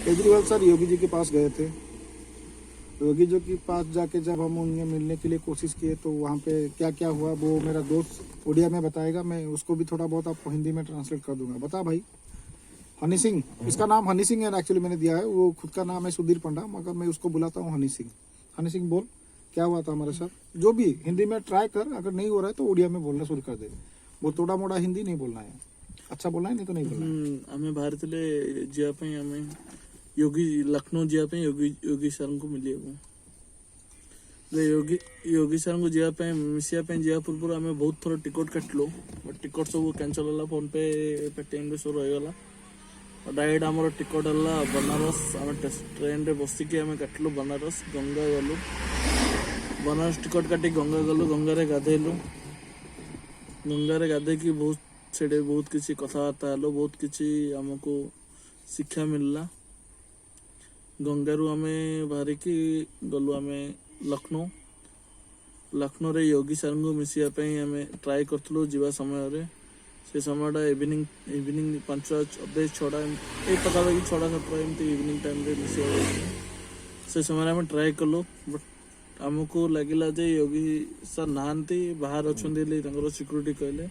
Kejriwal sir Yogi ji के पास गए थे। योगी जी के पास जाके जब हम उन्हें मिलने के लिए कोशिश किए तो वहाँ पे क्या क्या हुआ वो मेरा दोस्त उड़िया में बताएगा, मैं उसको भी थोड़ा बहुत आपको हिंदी में ट्रांसलेट कर दूंगा। बता भाई। हनी सिंह, इसका नाम हनी सिंह है एक्चुअली, मैंने दिया है, वो खुद का नाम है सुधीर पंडा, मगर मैं उसको बुलाता हूँ हनी सिंह। हनी सिंह बोल, क्या हुआ था हमारे साथ? जो भी हिंदी में ट्राई कर, अगर नहीं हो रहा है तो उड़िया में बोलना शुरू कर दे। वो थोड़ा मोड़ा हिंदी नहीं बोलना है, अच्छा बोलना है, नहीं तो नहीं बोलना है। आमे भारतले जिया पे आमे योगी लखनऊ जिया पे योगी सर को मिली योगी सर को जिया पे मिसिया पे जिया पूर्व आमे बहुत थोड़ा टिकट काटलो, बट टिकट सब कैंसल होला, फोन पे पेटीएम रे सब रही गला। डायरेक्ट आमर टिकट है बनारस, आम ट्रेन रे बसिकी आम काटलु बनारस, गंगा गलु, बनारस टिकट काटी गंगा गलु, गंगारे गाधेलु, गंगारे गाधे बहुत से बहुत किसी कथबार्ता हेलो, बहुत किसी आमको शिक्षा मिलला। गंगारू आम बाहरिकी गलु आम लखनऊ रे योगी सर को मिसिया आम ट्राए करथुलु जीवा समय रे। से समयटा इवनिंग 5 6 पाखापाखि 6-7 एमती इवनिंग टाइम रे मिसिया से समय आम ट्राए कलु, बट आमको लगिला जे योगी सर नहांती बाहर अच्छा सिक्यूरीटी कहले,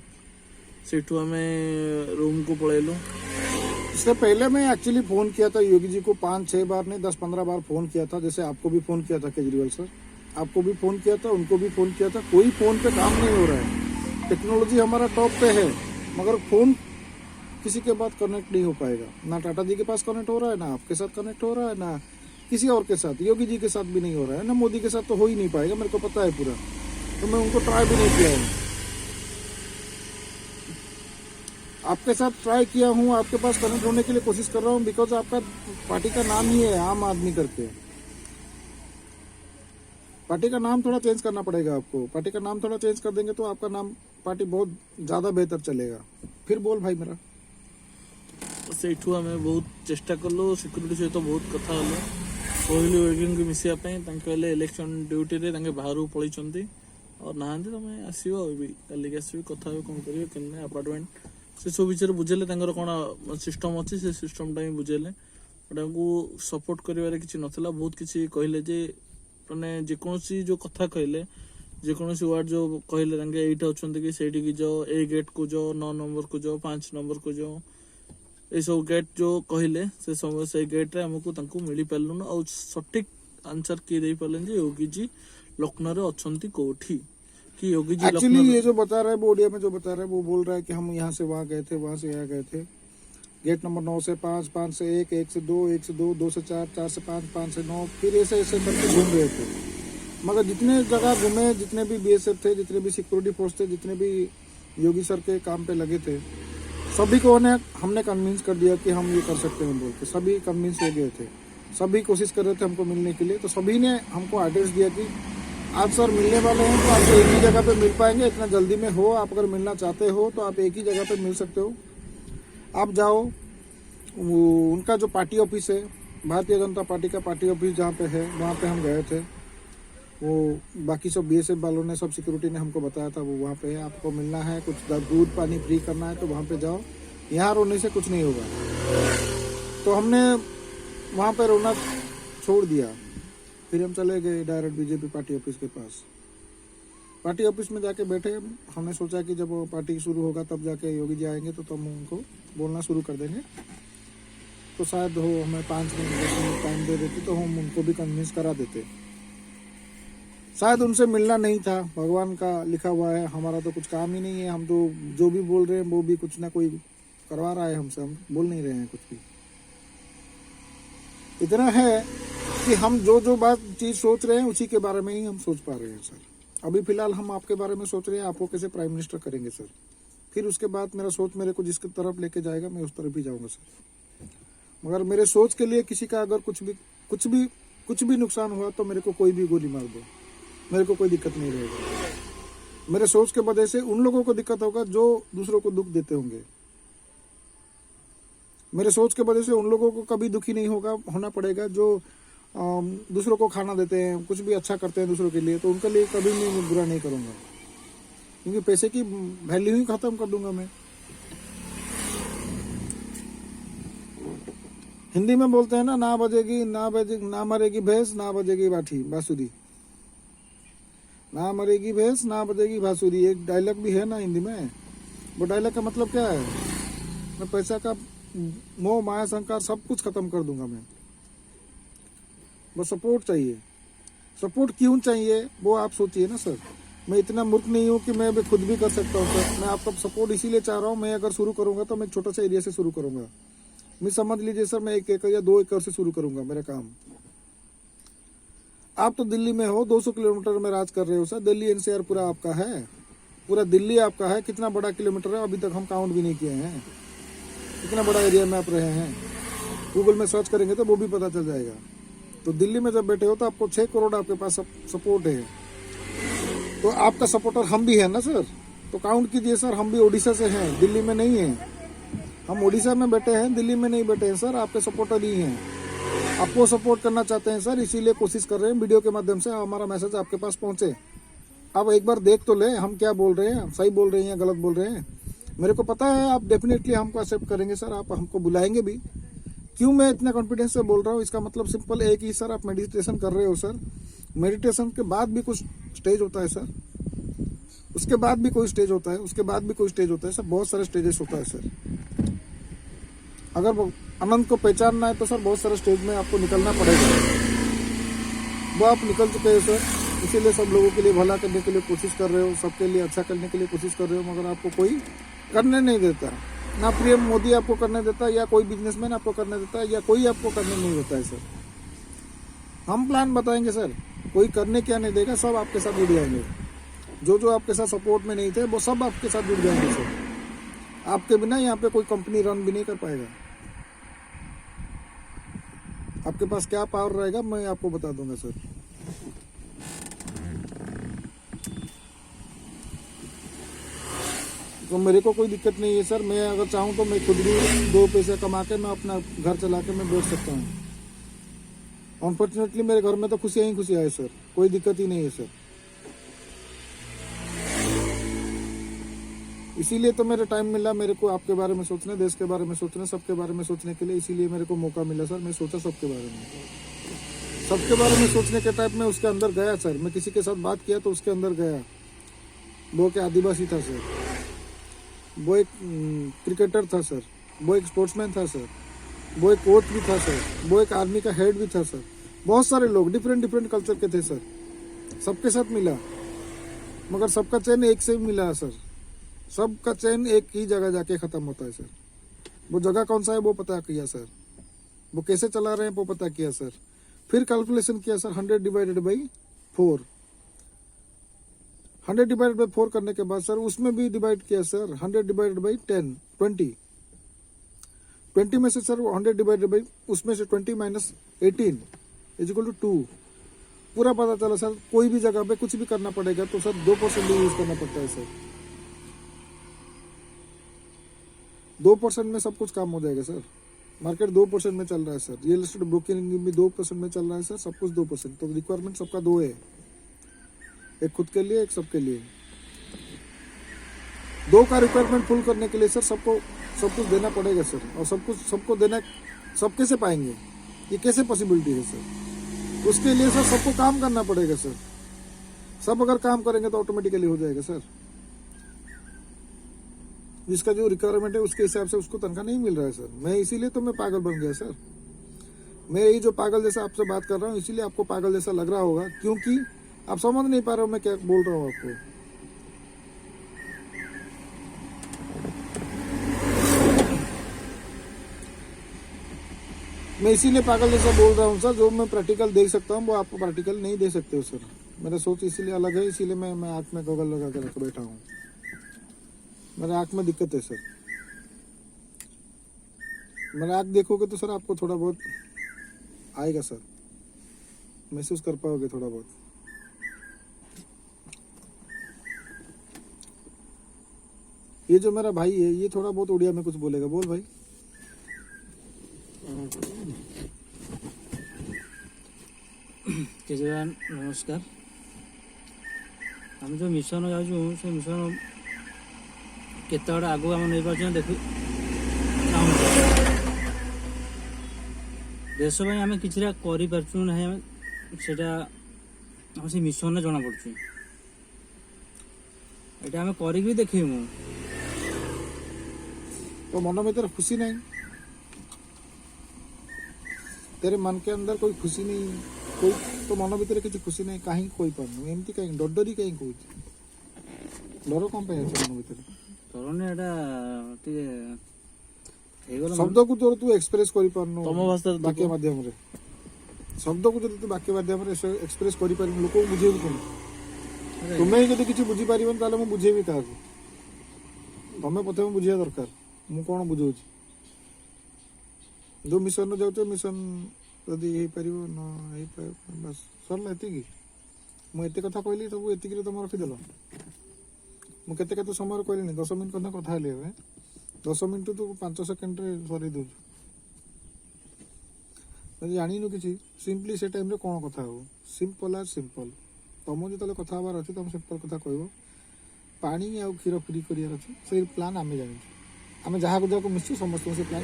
सेठू आम रूम को पलैलु। इससे पहले मैं एक्चुअली फोन किया था योगी जी को 5-6 बार नहीं 10-15 बार फोन किया था, जैसे आपको भी फोन किया था केजरीवाल सर, आपको भी फोन किया था, उनको भी फोन किया था, कोई फोन पे काम नहीं हो रहा है। टेक्नोलॉजी हमारा टॉप पे है, मगर फोन किसी के बाद कनेक्ट नहीं हो पाएगा। ना टाटा जी के पास कनेक्ट हो रहा है, ना आपके साथ कनेक्ट हो रहा है, ना किसी और के साथ, योगी जी के साथ भी नहीं हो रहा है, ना मोदी के साथ तो हो ही नहीं पाएगा, मेरे को पता है पूरा, तो मैं उनको ट्राई भी नहीं किया है। आपके साथ ट्राई किया हूँ, आपके पास कनेक्ट होने के लिए कोशिश कर रहा हूँ, बिकॉज आपका पार्टी का नाम ही है आम आदमी करके। पार्टी का नाम थोड़ा चेंज करना पड़ेगा आपको, पार्टी का नाम थोड़ा चेंज कर देंगे तो आपका नाम पार्टी बहुत ज्यादा बेहतर चलेगा। फिर बोल भाई मेरा। सेठू आम बहुत चेष्टा कलु, सिक्यूरीटी सहित बहुत कथा हलो, कहलु योगी को मिसिया कहले इलेक्शन ड्यूटी रे बाहर पलैंती और नहांती, तुम आसो कालिक आसबि कथा कौन करेंगे अपार्टमेंट से सब विषय बुझेले, कौन सिस्टम अच्छी से सिस्टमटा ही बुझेले, सपोर्ट कर किसी नाला। बहुत किसी कहले जे मैंने जेकोसी जो कथा कहले, जेकोसी वार्ड जो कहले ये अच्छा कि सैठी की जाओ, ए गेट को जाओ, 9 नंबर को जाओ, 5 नंबर को जाओ, ये सब गेट जो कहले से समय से गेट रे हमको मिल पार्लुन और सटीक आंसर किए दे पार्लन योगी जी लखनऊ रे अच्छी कोठी कि योगी जी एक्चुअली ये जो बता रहा है वो ओडिया में जो बता रहा है वो बोल रहा है कि हम यहाँ से वहाँ गए थे, वहाँ से यहाँ गए थे, गेट नंबर 9 से 5, 5 से 1, 1 से 2, 1 से 2, 2 से 4, 4 से 5, 5 से 9, फिर ऐसे ऐसे करके घूम रहे थे। मगर जितने जगह घूमे, जितने भी बीएसएफ थे, जितने भी सिक्योरिटी फोर्स थे, जितने भी योगी सर के काम पे लगे थे, सभी को हमने कन्विंस कर दिया कि हम ये कर सकते हैं बोल के। सभी कन्विंस हो गए थे, सभी कोशिश कर रहे थे हमको मिलने के लिए, तो सभी ने हमको एड्रेस दिया कि आज सर मिलने वाले हैं तो आपको एक ही जगह पे मिल पाएंगे, इतना जल्दी में हो, आप अगर मिलना चाहते हो तो आप एक ही जगह पे मिल सकते हो, आप जाओ। उनका जो पार्टी ऑफिस है, भारतीय जनता पार्टी का पार्टी ऑफिस जहाँ पे है, वहाँ पे हम गए थे। वो बाकी सब बीएसएफ वालों ने, सब सिक्योरिटी ने हमको बताया था वो वहाँ पे है, आपको मिलना है, कुछ दूध पानी फ्री करना है तो वहाँ पे जाओ, यहाँ रोने से कुछ नहीं होगा। तो हमने वहाँ पे रोना छोड़ दिया, फिर हम चले गए डायरेक्ट बीजेपी पार्टी ऑफिस के पास। पार्टी ऑफिस में जाके बैठे, हमने सोचा कि जब वो पार्टी शुरू होगा तब जाके योगी जी आएंगे तो हम उनको बोलना शुरू कर देंगे, तो शायद हो हमें 5 मिनट 10 मिनट टाइम दे देते तो हम उनको भी कन्विंस करा देते। शायद उनसे मिलना नहीं था, भगवान का लिखा हुआ है, हमारा तो कुछ काम ही नहीं है, हम तो जो भी बोल रहे हैं वो भी कुछ ना कोई करवा रहा है हमसे, हम बोल नहीं रहे हैं कुछ भी। इतना है कि हम जो बात चीज सोच रहे हैं उसी के बारे में ही हम सोच पा रहे हैं सर। अभी फिलहाल हम आपके बारे में सोच रहे हैं, आपको कैसे प्राइम मिनिस्टर करेंगे सर, फिर उसके बाद मेरा सोच मेरे को जिसकी तरफ लेके जाएगा मैं उस तरफ ही जाऊंगा सर। मगर मेरे सोच के लिए किसी का अगर कुछ भी नुकसान हुआ तो मेरे को कोई भी गोली मार दो, मेरे को कोई दिक्कत नहीं रहेगा। मेरे सोच के वजह से उन लोगों को दिक्कत होगा जो दूसरों को दुख देते होंगे, मेरे सोच के वजह से उन लोगों को कभी दुखी नहीं होना पड़ेगा जो दूसरों को खाना देते हैं, कुछ भी अच्छा करते हैं दूसरों के लिए, तो उनके लिए कभी मैं बुरा नहीं करूंगा, क्योंकि पैसे की वैल्यू ही खत्म कर दूंगा मैं। हिंदी में बोलते हैं ना बजेगी ना मरेगी भैंस ना बजेगी बाठी बांसुरी, ना मरेगी भैंस ना बजेगी बांसुरी, एक डायलॉग भी है ना हिंदी में। वो डायलॉग का मतलब क्या है? मैं पैसा का मोह माया संकार सब कुछ खत्म कर दूंगा मैं। बस सपोर्ट चाहिए। सपोर्ट क्यों चाहिए वो आप सोचिए ना सर। मैं इतना मूर्ख नहीं हूँ कि मैं भी खुद भी कर सकता हूँ सर। मैं आपका सपोर्ट इसीलिए चाह रहा हूँ। मैं अगर शुरू करूंगा तो मैं एक छोटा सा एरिया से शुरू करूंगा। मैं समझ लीजिए सर, मैं 1 एकड़ या 2 एकड़ से शुरू करूंगा मेरा काम। आप तो दिल्ली में हो, 200 किलोमीटर में राज कर रहे हो सर। दिल्ली एनसीआर पूरा आपका है, पूरा दिल्ली आपका है। कितना बड़ा किलोमीटर है अभी तक हम काउंट भी नहीं किए हैं। कितना बड़ा एरिया में आप रहे हैं, गूगल में सर्च करेंगे तो वो भी पता चल जाएगा। तो दिल्ली में जब बैठे हो तो आपको 6 करोड़ आपके पास सपोर्ट है। तो आपका सपोर्टर हम भी है ना सर। तो काउंट कीजिए सर, हम भी ओडिशा से हैं, दिल्ली में नहीं है। हम ओडिशा में बैठे हैं, दिल्ली में नहीं बैठे हैं सर। आपके सपोर्टर ही हैं। आपको सपोर्ट करना चाहते हैं सर, इसीलिए कोशिश कर रहे हैं वीडियो के माध्यम से हमारा मैसेज आपके पास पहुंचे। आप एक बार देख तो ले हम क्या बोल रहे हैं, सही बोल रहे हैं या गलत बोल रहे हैं। मेरे को पता है आप डेफिनेटली हमको एक्सेप्ट करेंगे सर, आप हमको बुलाएंगे भी। क्यों मैं इतना कॉन्फिडेंस से बोल रहा हूँ, इसका मतलब सिंपल एक ही सर, आप मेडिटेशन कर रहे हो सर। मेडिटेशन के बाद भी कुछ स्टेज होता है सर, उसके बाद भी कोई स्टेज होता है, उसके बाद भी कोई स्टेज होता है सर। बहुत सारे स्टेजेस होता है सर। अगर आनंद को पहचानना है तो सर बहुत सारे स्टेज में आपको निकलना पड़ेगा। वो आप निकल चुके हैं सर, इसीलिए सब लोगों के लिए भला करने के लिए कोशिश कर रहे हो, सबके लिए अच्छा करने के लिए कोशिश कर रहे हो, मगर आपको कोई करने नहीं देता। ना पीएम मोदी आपको करने देता, या कोई बिजनेसमैन आपको करने देता, या कोई आपको करने नहीं देता है सर। हम प्लान बताएंगे सर, कोई करने क्या नहीं देगा, सब आपके साथ जुड़ जाएंगे। जो आपके साथ सपोर्ट में नहीं थे वो सब आपके साथ जुड़ जाएंगे सर। आपके बिना यहाँ पे कोई कंपनी रन भी नहीं कर पाएगा। आपके पास क्या पावर रहेगा मैं आपको बता दूंगा सर। तो मेरे को कोई दिक्कत नहीं है सर। मैं अगर चाहूँ तो मैं खुद भी 2 पैसे कमा के मैं अपना घर चला के मैं बैठ सकता हूँ। अनफॉर्चुनेटली मेरे घर में तो खुशियाँ ही खुशियाँ है सर, कोई दिक्कत ही नहीं है सर। इसीलिए तो मेरे टाइम मिला मेरे को आपके बारे में सोचने, देश के बारे में सोचने, सबके बारे में सोचने के लिए। इसीलिए मेरे को मौका मिला सर। मैं सोचा सबके बारे में, सबके बारे में सोचने के टाइप में उसके अंदर गया सर। मैं किसी के साथ बात किया तो उसके अंदर गया। वो क्या आदिवासी था सर, वो एक क्रिकेटर था सर, वो एक स्पोर्ट्समैन था सर, वो एक कोच भी था सर, वो एक आर्मी का हेड भी था सर। बहुत सारे लोग डिफरेंट कल्चर के थे सर। सबके साथ मिला, मगर सबका चैन एक से मिला सर। सबका चैन एक ही जगह जाके खत्म होता है सर। वो जगह कौन सा है वो पता किया सर, वो कैसे चला रहे हैं वो पता किया सर। फिर कैलकुलेशन किया sir 100 divided by 4। 100 divided by 4 करने के बाद सर उसमें भी डिवाइड किया सर 100 डिवाइडेड बाई 20 में से सर 100 डिवाइडेड बाई उसमें से 20 माइनस 18 इज इक्वल टू 2। पूरा पता चला सर। कोई भी जगह पे कुछ भी करना पड़ेगा तो सर 2% भी यूज करना पड़ता है सर। 2% में सब कुछ काम हो जाएगा सर। मार्केट 2% में चल रहा है सर। रियल एस्टेट ब्रोकिंग भी 2% में चल रहा है सर। सब कुछ 2%। तो रिक्वायरमेंट सबका 2 है, एक खुद के लिए एक सबके लिए। 2 का रिक्वायरमेंट फुल करने के लिए सर सबको सब कुछ देना पड़ेगा सर। और सब कुछ सबको देना सब कैसे पाएंगे, ये कैसे पॉसिबिलिटी है सर? उसके लिए सर सबको काम करना पड़ेगा सर। सब अगर काम करेंगे तो ऑटोमेटिकली हो जाएगा सर। जिसका जो रिक्वायरमेंट है उसके हिसाब से उसको तनख्वाह नहीं मिल रहा है सर। मैं इसीलिए तो मैं पागल बन गया सर। मैं यही जो पागल जैसा आपसे बात कर रहा हूँ, इसीलिए आपको पागल जैसा लग रहा होगा, क्योंकि आप समझ नहीं पा रहे हो मैं क्या बोल रहा हूँ आपको। मैं इसीलिए पागल जैसा बोल रहा हूँ सर। जो मैं प्रैक्टिकल देख सकता हूँ वो आप प्रैक्टिकल नहीं दे सकते हो सर। मेरा सोच इसीलिए अलग है, इसीलिए मैं आँख में गॉगल लगा के रख बैठा हूँ। मेरे आँख में दिक्कत है सर। मेरे आँख देखोगे तो सर आपको थोड़ा बहुत आएगा सर, महसूस कर पाओगे थोड़ा बहुत। ये जो मेरा भाई है ये थोड़ा बहुत उड़िया में कुछ बोलेगा। बोल भाई। केजरीवाल नमस्कार। आम जो मिशन जाऊँ से मिशन केत आगे आम निर्वाचन देख ଦେଶ ପାଇଁ ଆମେ କିଛିଟା କରିପାରୁଛୁ ନାହିଁ ସେଟା ଆମ ସେ ମିଶନରେ ଜଣା ପଡୁଛି। ଏଇଟା ଆମେ କରିକି ବି ଦେଖେଇବୁ। तो मन में तेरा खुशी नहीं, तेरे मन के अंदर कोई खुशी नहीं, कोई तो मन भीतर किसी खुशी नहीं, कहीं कोई पानु एमती कहीं डरी कहीं कोई डर कौन पे मन भीतर ତରଣେ ଏଇଟା ଟିକେ ହେଇଗଲା। शब्द को तो तू एक्सप्रेस करि पानु ତମ ଭାଷାରେ वाक्य माध्यम रे, शब्द को जो तू वाक्य माध्यम रे एक्सप्रेस करि पारि लोक को बुझेबी कोन। तुम्हें ही जदि किछि बुझी पारिबन ताले मु बुझेबी काको, तमे प्रथम बुझिया दरकार मु कोन बुझौछि। जो मिशन रे जाउछ मिशन यदि हे परिबो न हे बस सरला एति की मु एते कथा कहली सब एति की तुम रखि देलो। मु केते केते समय कहली 10 मिनिट कथा कथा हेले 10 मिनिट तो 5 सेकंड रे सरी दउ। यदि जानिनु किछि सिंपली से टाइम रे कोन कथा हो, सिंपल आ सिंपल तुम जो कथा हबार अच्छे तुम सिंपल कथा कहब। पानी आ क्षीर फ्री करार अच्छे से प्लान आम जानी, आम जहाँ को मिसु समस्त से प्लान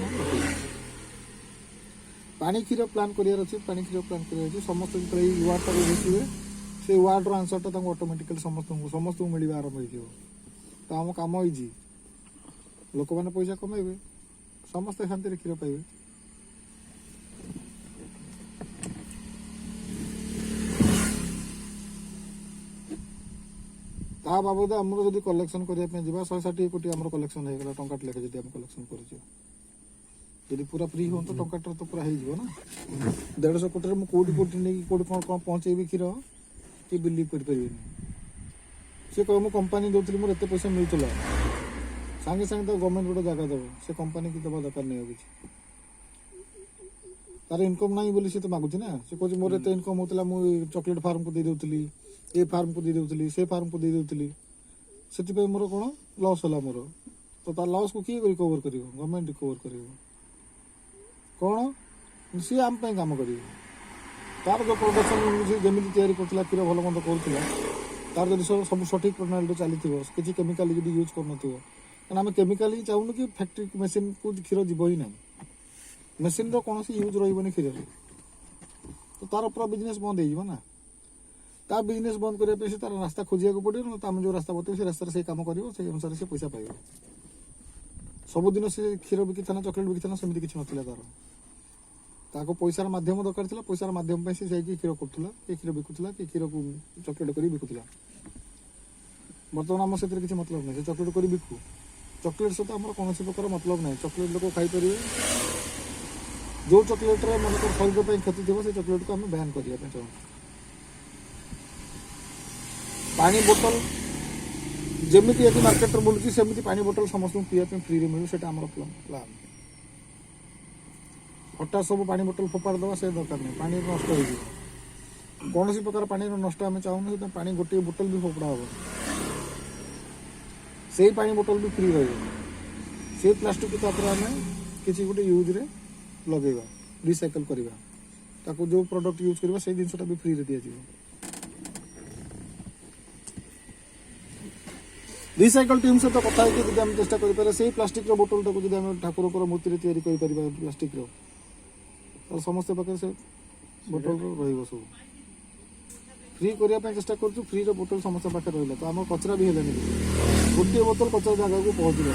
पानी क्षीर प्लान करार अच्छे, पानी क्षीर प्लान करार अच्छे समस्त जो वार्ड टाक देखिए से वार्ड आंसरटा ऑटोमेटिकली समस्त मिल आरंभ हो। तो आम कम इजी, लोक मैंने पैसा कमेबे समस्ते शांति क्षीर पाइबे। ता बाबद आमर जब कलेक्शन करने 160 कोटी आम कलेक्शन हो गला टंका लेखे जब कलेक्शन कर पूरा फ्री हो तो टंका तो पूरा हो ना। 150 कोटी कौटी कौटी नहीं कौटी कौन कौन पहुँचेबी क्षीर कि बिलीव कर सी कह मुझे कंपानी दूसरी मोर एत पैसा मिलूला सागे सागे तो गवर्नमेंट गोटे जगह दब से कंपानी की दबा दरकार नहीं कि तार इनकम ना बोली सी तो मागुची ना। से कह मोर एत इनकम होता मुझे चॉकलेट फार्म को दे दूसरी, ए फार्म को दे दूसरी, से फार्म को दे दूसरी, से मोर कौन लॉस होला मोर। तो तार लॉस को किए रिकवर कर गवर्नमेंट रिकवर कर कौन सी आम काम कर तार जो प्रोडक्शन जमी तैयारी करता क्षीर भल मंद करूला तार जो सब सठिक प्रणाली चली किसी केमिकाल यूज कर कारण आम केमिकाल ही चाहूँ कि फैक्ट्री मेसीन को क्षीर जीव ही ना, मेसीन कौन यूज रही क्षीर तो तार पूरा बिजनेस बंद हो ना। ता बिजनेस बंद करने से तार रास्ता खोजा पड़े ना, तो आम जो रास्ता बताइए से रास्ता से काम कर अनुसार से पैसा पाइब। सबुदिन से क्षीर बिकी था चॉकलेट बिकी था सेमती किसी नाला तार पैसार मध्यम दरकार था, पैसार मध्यम से जाकि क्षीर करूला कि क्षीर बिकुला कि क्षीर को चॉकलेट कर बिकुला। बर्तमान आम से किसी मतलब नहीं चॉकलेट कर बिकू, चॉकलेट सहित आम कौन प्रकार मतलब नहीं। चॉकलेट लोग खाईपर जो चॉकलेट मन शरीर क्षति थी से चॉकलेट को आम बैन करने चाहूँ। पानी बोतल जमी यदि मार्केट बुलूँ सेमती पानी बोतल समस्त पीवा फ्री मिलू से प्लान। हटा सब पानी बोतल फोपाड़ दवा से दरकार नहीं, पानी नष्ट हो कौन प्रकार पानी नष्ट आम चाहूँ पानी गोटे बोतल भी फोपड़ा हम से पानी बोतल भी फ्री रही से प्लास्टिक को आम किसी गोटे यूज रे लगेगा रिसाइकल करवा ताको जो प्रोडक्ट यूज करवा से जिनसा भी फ्री रे दिया जाए। रिसाइकल टीम सहित कथा होती आम चेष्टा करें से प्लास्टिक बोतल टाक ठाकुर मूर्ति तैयारी प्लास्टिक समस्त पाखे से बोतल रही सब फ्री करने चेष्टा कर फ्री बोतल समस्त पाखे रहा तो आम कचरा भी है गोटे बोतल कचरा जगह को पहुँचल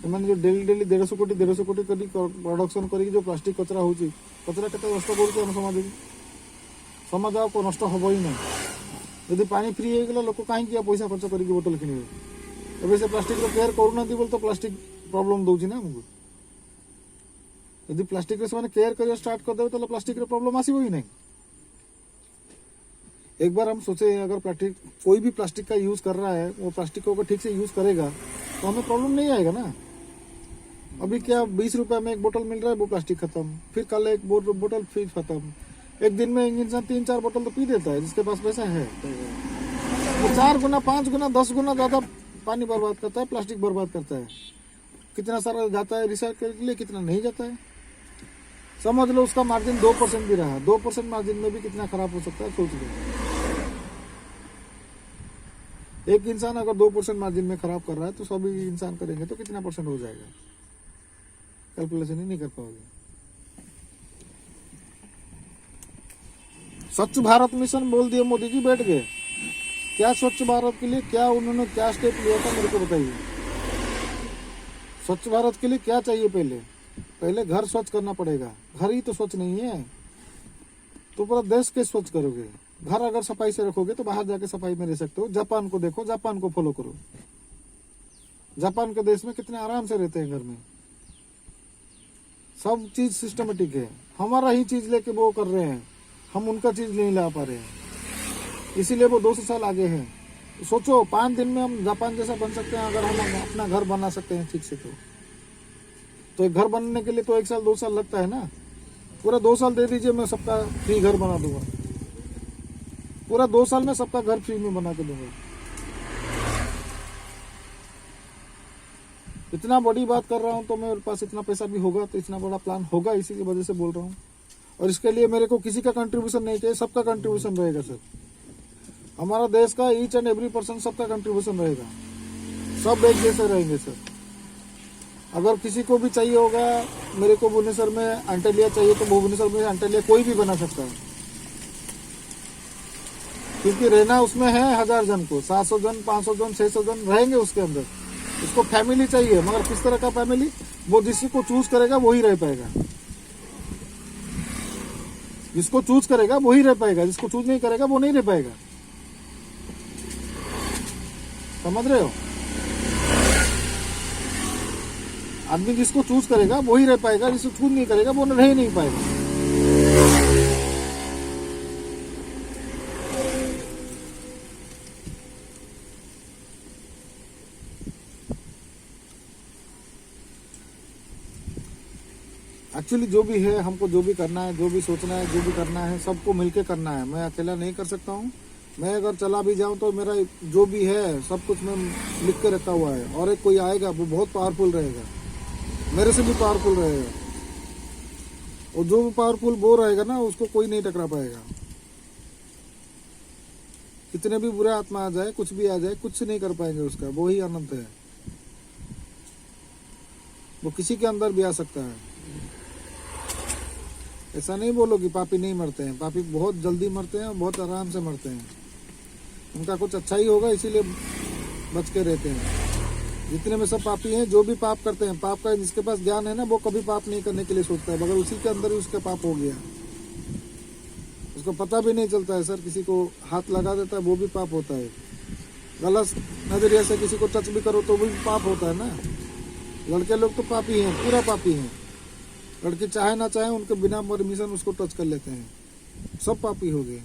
मैंने जो डेली डेली 150 कोटी प्रोडक्शन कर जो प्लास्टिक कचरा हो कचरा के नष्ट कर समाज समाज को नष्ट हम ही ना। यदि पानी फ्री हो गला लोक कहीं पैसा खर्च करके बोतल किणवे एवं से प्लास्टिक केयर करूना बोल तो प्लास्टिक प्रॉब्लम दौर ना आमको। यदि प्लास्टिक से केयर कर स्टार्ट करदे तो प्लास्टिक प्रॉब्लम आसो ही नहीं। एक बार हम सोचे अगर प्लास्टिक कोई भी प्लास्टिक का यूज कर रहा है वो प्लास्टिक को ठीक से यूज करेगा तो हमें प्रॉब्लम नहीं आएगा ना। अभी क्या 20 रुपए में एक बोतल मिल रहा है वो प्लास्टिक खत्म, फिर कल एक बोतल फिर खत्म। एक दिन में इंसान 3-4 बोतल तो पी देता है जिसके पास पैसा है। वो 4 गुना 5 गुना 10 गुना ज्यादा पानी बर्बाद करता है, प्लास्टिक बर्बाद करता है। कितना सारा जाता है रिसाइकल के लिए, कितना नहीं जाता है। समझ लो उसका मार्जिन 2% भी रहा, 2% मार्जिन में भी कितना खराब हो सकता है सोच लो। एक इंसान अगर 2% मार्जिन में खराब कर रहा है तो सभी इंसान करेंगे तो कितना % हो जाएगा, कैलकुलेशन ही नहीं कर पाओगे। स्वच्छ भारत मिशन बोल दिए मोदी जी, बैठ गए। क्या स्वच्छ भारत के लिए क्या उन्होंने क्या स्टेप लिया था मेरे को बताइए। स्वच्छ भारत के लिए क्या चाहिए? पहले घर स्वच्छ करना पड़ेगा। घर ही तो स्वच्छ नहीं है तो पूरा देश के स्वच्छ करोगे? घर अगर सफाई से रखोगे तो बाहर जाके सफाई में रह सकते हो। जापान को देखो, जापान को फॉलो करो। जापान के देश में कितने आराम से रहते हैं घर में, सब चीज सिस्टमेटिक है। हमारा ही चीज लेके वो कर रहे हैं, हम उनका चीज नहीं ला पा रहे हैं, इसीलिए वो 200 साल आगे हैं। सोचो 5 दिन में हम जापान जैसा बन सकते हैं अगर हम अपना घर बना सकते हैं ठीक से। तो एक घर बनने के लिए तो 1 साल 2 साल लगता है ना। पूरा 2 साल दे दीजिए, मैं सबका फ्री घर बना दूंगा। पूरा 2 साल में सबका घर फ्री में बना के दूंगा। इतना बड़ी बात कर रहा हूँ तो मेरे पास इतना पैसा भी होगा तो इतना बड़ा प्लान होगा, इसी की वजह से बोल रहा हूँ। और इसके लिए मेरे को किसी का कंट्रीब्यूशन नहीं चाहिए, सबका कंट्रीब्यूशन रहेगा सर। हमारा देश का ईच एंड एवरी पर्सन सबका कंट्रीब्यूशन रहेगा, सब एक जैसे रहेंगे सर। अगर किसी को भी चाहिए होगा, मेरे को भुवनेश्वर में अंटेलिया चाहिए तो भुवनेश्वर में अंटेलिया कोई भी बना सकता है, क्योंकि रहना उसमें है 1000 जन को, 700 जन 500 जन 600 जन रहेंगे उसके अंदर। उसको फैमिली चाहिए, मगर किस तरह का फैमिली? वो जिसको चूज करेगा वही रह पाएगा। जिसको चूज करेगा वही रह पाएगा, जिसको चूज नहीं करेगा वो नहीं रह पाएगा। समझ रहे हो? आदमी जिसको चूज करेगा वही रह पाएगा, जिसको चूज नहीं करेगा वो रह नहीं पाएगा। एक्चुअली जो भी है, हमको जो भी करना है, जो भी सोचना है, जो भी करना है, सबको मिलके करना है। मैं अकेला नहीं कर सकता हूँ। मैं अगर चला भी जाऊं तो मेरा जो भी है सब कुछ मैं लिख के रखा हुआ है। और एक कोई आएगा वो बहुत पावरफुल रहेगा, मेरे से भी पावरफुल रहेगा, और जो भी पावरफुल वो रहेगा ना उसको कोई नहीं टकरा पाएगा। कितने भी बुरे आत्मा आ जाए, कुछ भी आ जाए, कुछ नहीं कर पाएंगे उसका। वो ही अनंत है, वो किसी के अंदर भी आ सकता है। ऐसा नहीं बोलो कि पापी नहीं मरते हैं, पापी बहुत जल्दी मरते हैं और बहुत आराम से मरते हैं। उनका कुछ अच्छा ही होगा इसीलिए बच के रहते हैं। जितने में सब पापी हैं, जो भी पाप करते हैं, पाप का जिसके पास ज्ञान है ना वो कभी पाप नहीं करने के लिए सोचता है, मगर उसी के अंदर ही उसका पाप हो गया, उसको पता भी नहीं चलता है सर। किसी को हाथ लगा देता है वो भी पाप होता है। गलत नजरिया से किसी को टच भी करो तो भी पाप होता है ना। लड़के लोग तो पापी हैं, पूरा पापी हैं। लड़के चाहे ना चाहे उनके बिना परमिशन उसको टच कर लेते हैं, सब पापी हो गए।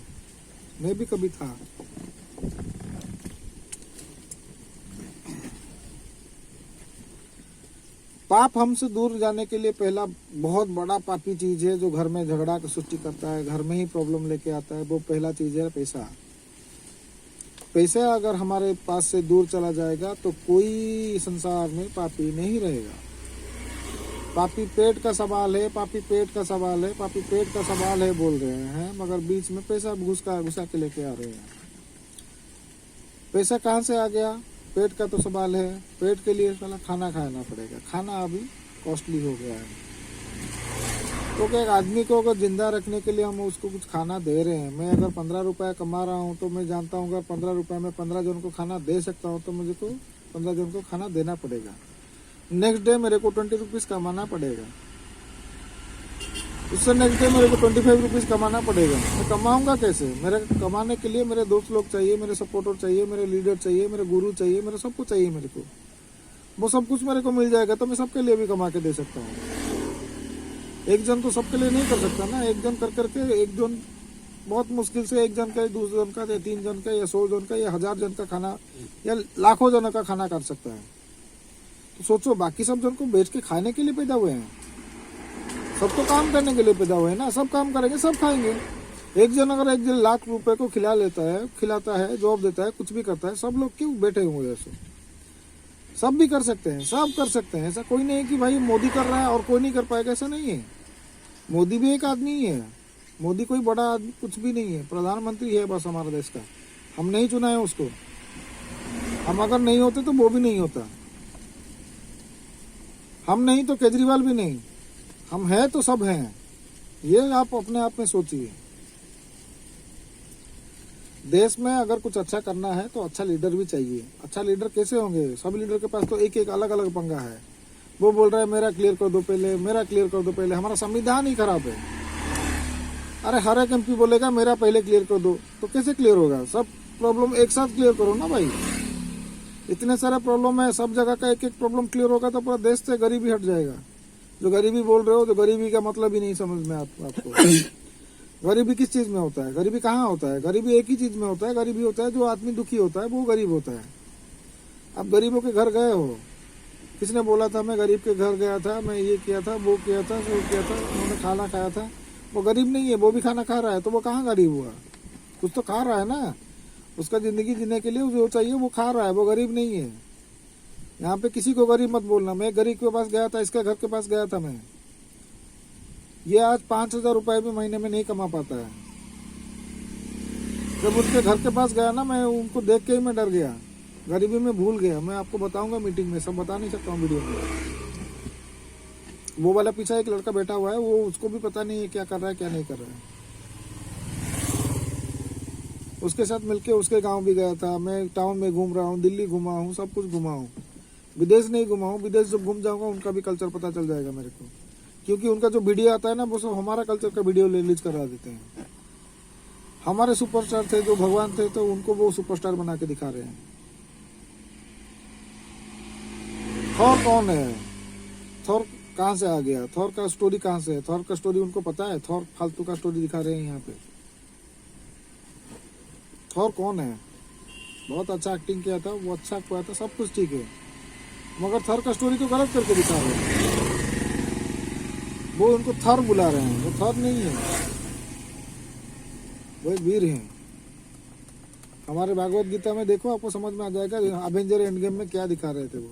मैं भी कभी था। पाप हमसे दूर जाने के लिए पहला बहुत बड़ा पापी चीज है जो घर में झगड़ा की सृष्टि करता है, घर में ही प्रॉब्लम लेके आता है, वो पहला चीज है पैसा। पैसा अगर हमारे पास से दूर चला जाएगा तो कोई संसार में पापी नहीं रहेगा। पापी पेट का सवाल है, पापी पेट का सवाल है, पापी पेट का सवाल है बोल रहे हैं, मगर बीच में पैसा घुसा के लेके आ रहे हैं। पैसा कहाँ से आ गया? पेट का तो सवाल है। पेट के लिए साला खाना खाना पड़ेगा, खाना अभी कॉस्टली हो गया है। तो क्या एक आदमी को अगर जिंदा रखने के लिए हम उसको कुछ खाना दे रहे हैं, मैं अगर 15 रुपया कमा रहा हूँ तो मैं जानता हूँ अगर 15 रुपया में 15 जन को खाना दे सकता हूँ तो मुझे तो 15 जन को खाना देना पड़ेगा। नेक्स्ट डे मेरे को 20 रुपीज कमाना पड़ेगा, उससे नेक्स्ट डे मेरे को 25 रुपीज कमाना पड़ेगा। मैं कमाऊंगा कैसे? मेरे कमाने के लिए मेरे दोस्त लोग चाहिए, मेरे सपोर्टर चाहिए, मेरे लीडर चाहिए, मेरे गुरु चाहिए, मेरे सब कुछ चाहिए मेरे को। वो सब कुछ मेरे को मिल जाएगा तो मैं सबके लिए भी कमा के दे सकता हूँ। एक जन तो सबके लिए नहीं कर सकता ना। एक जन कर करके एक जन बहुत मुश्किल से एक जन का, 2 जन का, या 3 जन का, या 100 जन का, या 1000 जन का खाना, या लाखों जनों का खाना कर सकता है। तो सोचो बाकी सब जन को बेच के खाने के लिए पैदा हुए हैं, सब तो काम करने के लिए पैदा हुए हैं ना। सब काम करेंगे, सब खाएंगे। एक जन अगर 1 लाख रुपए को खिलाता है, जॉब देता है, कुछ भी करता है, सब लोग क्यों बैठे हुए हैं? सब भी कर सकते हैं, सब कर सकते हैं। ऐसा कोई नहीं है कि भाई मोदी कर रहा है और कोई नहीं कर पाएगा, ऐसा नहीं है। मोदी भी एक आदमी ही है, मोदी कोई बड़ा आदमी कुछ भी नहीं है, प्रधानमंत्री है बस हमारे देश का। हम नहीं चुना है उसको, हम अगर नहीं होते तो वो भी नहीं होता। हम नहीं तो केजरीवाल भी नहीं, हम हैं तो सब हैं। ये आप अपने आप में सोचिए। देश में अगर कुछ अच्छा करना है तो अच्छा लीडर भी चाहिए। अच्छा लीडर कैसे होंगे? सब लीडर के पास तो एक एक अलग अलग पंगा है। वो बोल रहा है मेरा क्लियर कर दो पहले, मेरा क्लियर कर दो पहले। हमारा संविधान ही खराब है। अरे हर एक एमपी बोलेगा मेरा पहले क्लियर कर दो, तो कैसे क्लियर होगा? सब प्रॉब्लम एक साथ क्लियर करो ना भाई। इतने सारे प्रॉब्लम है, सब जगह का एक एक प्रॉब्लम क्लियर होगा तो पूरा देश से गरीबी हट जाएगा। जो गरीबी बोल रहे हो, तो गरीबी का मतलब ही नहीं समझ में आपको। गरीबी किस चीज में होता है? गरीबी कहाँ होता है? गरीबी एक ही चीज में होता है। गरीबी होता है जो आदमी दुखी होता है, वो गरीब होता है। आप गरीबों के घर गए हो, किसने बोला था मैं गरीब के घर गया था, मैं ये किया था, वो किया था, वो किया था, उन्होंने खाना खाया था? वो गरीब नहीं है, वो भी खाना खा रहा है, तो वो कहाँ गरीब हुआ? कुछ तो खा रहा है ना। उसका जिंदगी जीने के लिए जो चाहिए वो खा रहा है, वो गरीब नहीं है। यहाँ पे किसी को गरीब मत बोलना। मैं गरीब के पास गया था, इसके घर के पास गया था मैं। ये आज 5,000 रुपए भी महीने में नहीं कमा पाता है। जब उसके घर के पास गया ना, मैं उनको देख के ही मैं डर गया, गरीबी में भूल गया। मैं आपको बताऊंगा मीटिंग में, सब बता नहीं सकता हूँ वीडियो में। वो वाला पीछा एक लड़का बैठा हुआ है, वो उसको भी पता नहीं है क्या कर रहा है क्या नहीं कर रहा है। उसके साथ मिलके उसके गांव भी गया था। मैं टाउन में घूम रहा हूँ, दिल्ली घुमा हूँ, सब कुछ घुमा हूँ। विदेश नहीं घुमा हूँ। विदेश जब घूम जाऊंगा उनका भी कल्चर पता चल जाएगा मेरे को, क्योंकि उनका जो वीडियो आता है ना, वो सब हमारा कल्चर का वीडियो रिलीज करा देते हैं। हमारे सुपरस्टार थे जो भगवान थे, तो उनको वो सुपरस्टार बना के दिखा रहे हैं। थॉर कौन है? थॉर कहाँ से आ गया? थॉर का स्टोरी कहाँ से है? थॉर का स्टोरी उनको पता है? थॉर फालतू का स्टोरी दिखा रहे हैं यहाँ पे। थॉर कौन है? बहुत अच्छा एक्टिंग किया था, वो अच्छा किया था, सब कुछ ठीक है, मगर थॉर का स्टोरी तो गलत करके दिखा रहे हैं। वो उनको थॉर बुला रहे हैं, वो थॉर नहीं है, वो एक वीर है। हमारे भागवत गीता में देखो, आपको समझ में आ जाएगा अवेंजर एंड गेम में क्या दिखा रहे थे वो।